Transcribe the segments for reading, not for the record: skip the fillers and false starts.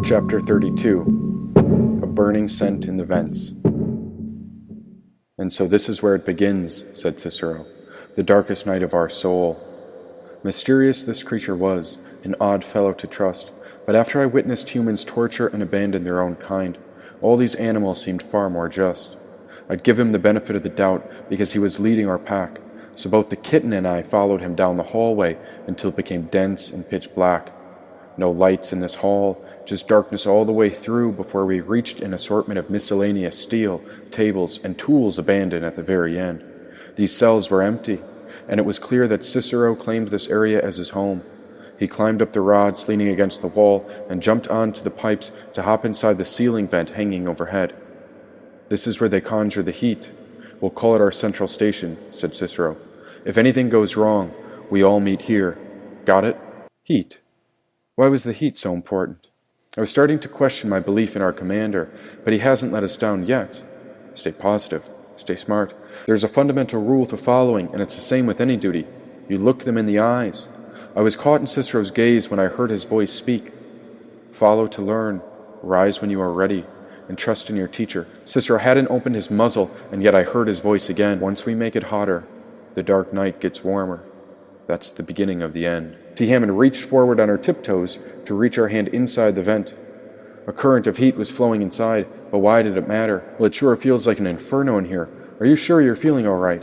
Chapter 32. A Burning Scent in the Vents. "And so this is where it begins," said Cicero, "the darkest night of our soul." Mysterious this creature was, an odd fellow to trust, but after I witnessed humans torture and abandon their own kind, all these animals seemed far more just. I'd give him the benefit of the doubt because he was leading our pack, so both the kitten and I followed him down the hallway until it became dense and pitch black. No lights in this hall, just darkness all the way through before we reached an assortment of miscellaneous steel, tables, and tools abandoned at the very end. These cells were empty, and it was clear that Cicero claimed this area as his home. He climbed up the rods leaning against the wall and jumped onto the pipes to hop inside the ceiling vent hanging overhead. "This is where they conjure the heat. We'll call it our central station," said Cicero. "If anything goes wrong, we all meet here. Got it?" Heat. Why was the heat so important? I was starting to question my belief in our commander, but he hasn't let us down yet. Stay positive. Stay smart. There's a fundamental rule to following, and it's the same with any duty. You look them in the eyes. I was caught in Cicero's gaze when I heard his voice speak. "Follow to learn. Rise when you are ready. And trust in your teacher." Cicero hadn't opened his muzzle, and yet I heard his voice again. "Once we make it hotter, the dark night gets warmer. That's the beginning of the end." T. Hammond reached forward on her tiptoes to reach our hand inside the vent. A current of heat was flowing inside, but why did it matter? "Well, it sure feels like an inferno in here. Are you sure you're feeling all right?"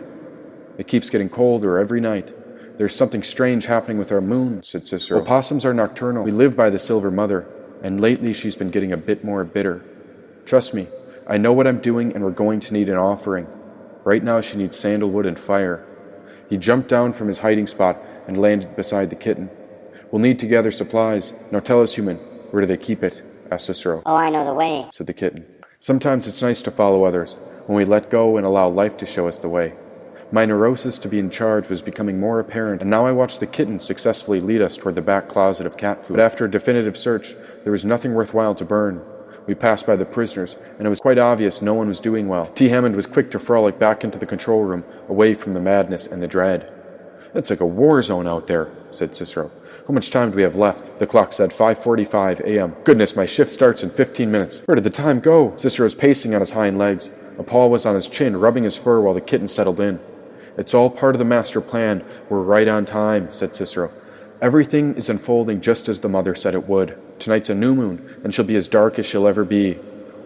"It keeps getting colder every night. There's something strange happening with our moon," said Cicero. "Opossums are nocturnal. We live by the Silver Mother, and lately she's been getting a bit more bitter. Trust me, I know what I'm doing, and we're going to need an offering. Right now she needs sandalwood and fire." He jumped down from his hiding spot and landed beside the kitten. "We'll need to gather supplies. Now tell us, human, where do they keep it?" asked Cicero. "Oh, I know the way," said the kitten. "Sometimes it's nice to follow others, when we let go and allow life to show us the way." My neurosis to be in charge was becoming more apparent, and now I watched the kitten successfully lead us toward the back closet of cat food. But after a definitive search, there was nothing worthwhile to burn. We passed by the prisoners, and it was quite obvious no one was doing well. T. Hammond was quick to frolic back into the control room, away from the madness and the dread. "It's like a war zone out there," said Cicero. "How much time do we have left?" The clock said 5:45 a.m. "Goodness, my shift starts in 15 minutes. Where did the time go?" Cicero was pacing on his hind legs. A paw was on his chin, rubbing his fur while the kitten settled in. "It's all part of the master plan. We're right on time," said Cicero. "Everything is unfolding just as the mother said it would. Tonight's a new moon, and she'll be as dark as she'll ever be.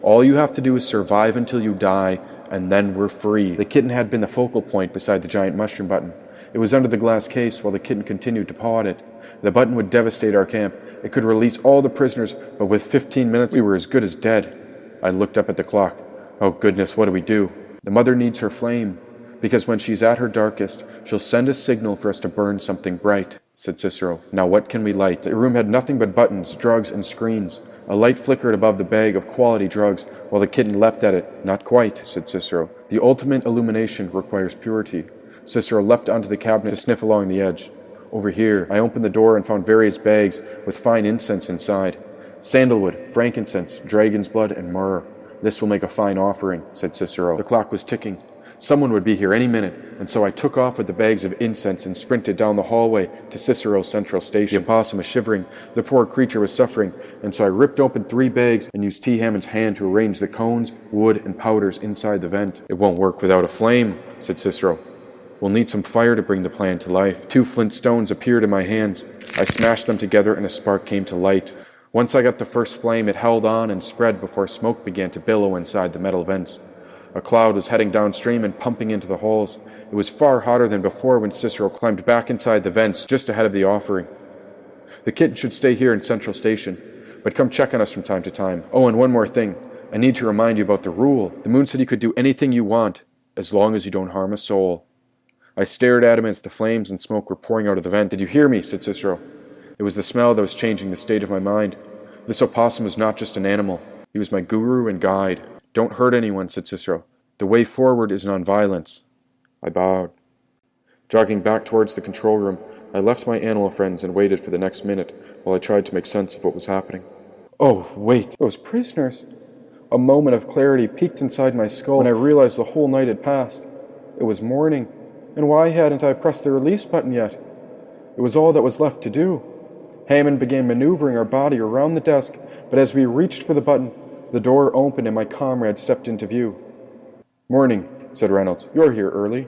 All you have to do is survive until you die, and then we're free." The kitten had been the focal point beside the giant mushroom button. It was under the glass case while the kitten continued to paw at it. The button would devastate our camp. It could release all the prisoners, but with 15 minutes, we were as good as dead. I looked up at the clock. "Oh goodness, what do we do?" "The mother needs her flame, because when she's at her darkest, she'll send a signal for us to burn something bright," said Cicero. "Now what can we light?" The room had nothing but buttons, drugs, and screens. A light flickered above the bag of quality drugs while the kitten leapt at it. "Not quite," said Cicero. "The ultimate illumination requires purity." Cicero leapt onto the cabinet to sniff along the edge. "Over here." I opened the door and found various bags with fine incense inside. "Sandalwood, frankincense, dragon's blood, and myrrh. This will make a fine offering," said Cicero. The clock was ticking. Someone would be here any minute, and so I took off with the bags of incense and sprinted down the hallway to Cicero's central station. The opossum was shivering. The poor creature was suffering, and so I ripped open 3 bags and used T. Hammond's hand to arrange the cones, wood, and powders inside the vent. "It won't work without a flame," said Cicero. "We'll need some fire to bring the plan to life." 2 flint stones appeared in my hands. I smashed them together and a spark came to light. Once I got the first flame, it held on and spread before smoke began to billow inside the metal vents. A cloud was heading downstream and pumping into the holes. It was far hotter than before when Cicero climbed back inside the vents just ahead of the offering. "The kitten should stay here in Central Station, but come check on us from time to time. Oh, and one more thing. I need to remind you about the rule. The moon said you could do anything you want, as long as you don't harm a soul." I stared at him as the flames and smoke were pouring out of the vent. "Did you hear me?" said Cicero. It was the smell that was changing the state of my mind. This opossum was not just an animal. He was my guru and guide. "Don't hurt anyone," said Cicero. "The way forward is nonviolence." I bowed. Jogging back towards the control room, I left my animal friends and waited for the next minute while I tried to make sense of what was happening. "Oh, wait, those prisoners!" A moment of clarity peeked inside my skull when I realized the whole night had passed. It was morning, and why hadn't I pressed the release button yet? It was all that was left to do. Hammond began maneuvering our body around the desk, but but as we reached for the button, the door opened and my comrade stepped into view. "Morning," said Reynolds. "You're here early."